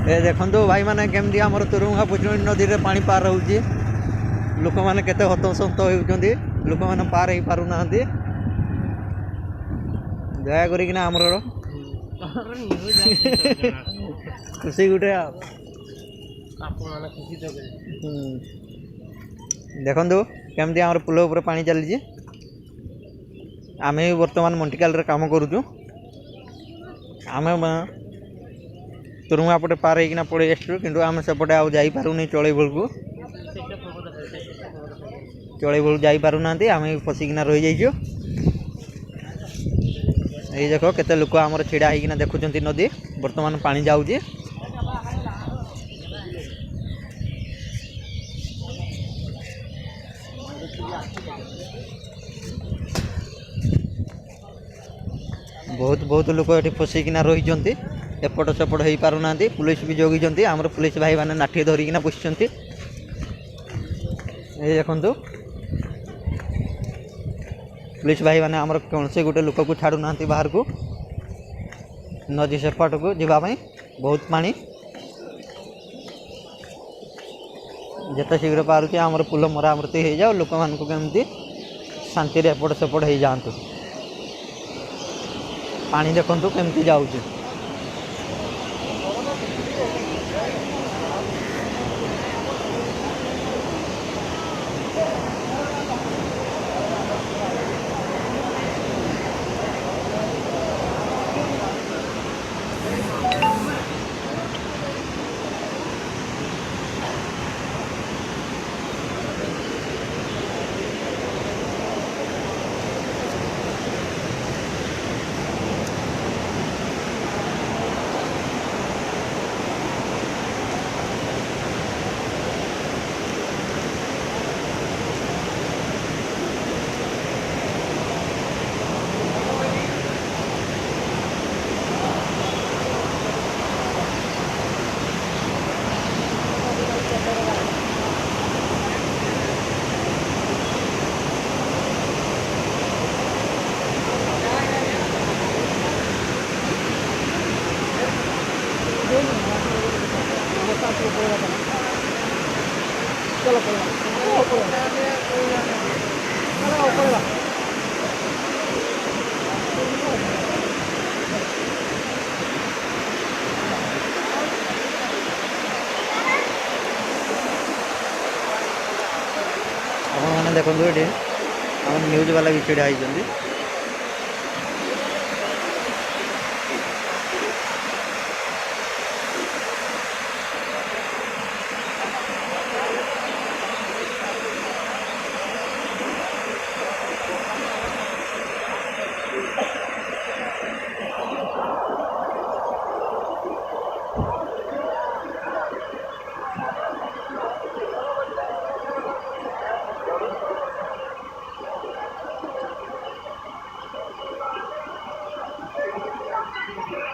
ए देखो भाई मैंने केमती आम तुरुंगा पुचुणी नदी में पानी पार होची लोक मैंने केते हतसंत होती लोक मैंने पार हो पार ना दया करना आमर खुशी गुटे देखु केमती आम पुल उपर पानी चली आम बर्तमान मंटिकाल काम करुचु आम तुरुंगा पटे पार होना पड़े आसु कि आम सेपटे आउ जापारूनी चढ़ई बेलू चढ़ई बेलू जापारूना आम फसिकिना रही जाइए ये देख केते लोक आमर छिड़ा होना देखुं नदी बर्तमान पानी जाऊँगी बहुत बहुत लोक ये फसिकिना रही एपट सेपट हो पार ना पुलिस भी जगी आम पुलिस भाई मैंने नाठी धरिकिना बसि देखु पुलिस भाई मैंने आमर कौन से गोटे लोक को छाड़ू ना बाहर को नदी सेपट को जावाई बहुत पानी जिते शीघ्र पारुचे आमर पुल मरामती हो जाओ लोक मान केमती शांति एपट सेपट हो जातु पानी देखु केमती जाऊँगी चलो मैंने देखो ये न्यूज वाला भी छिड़ा होती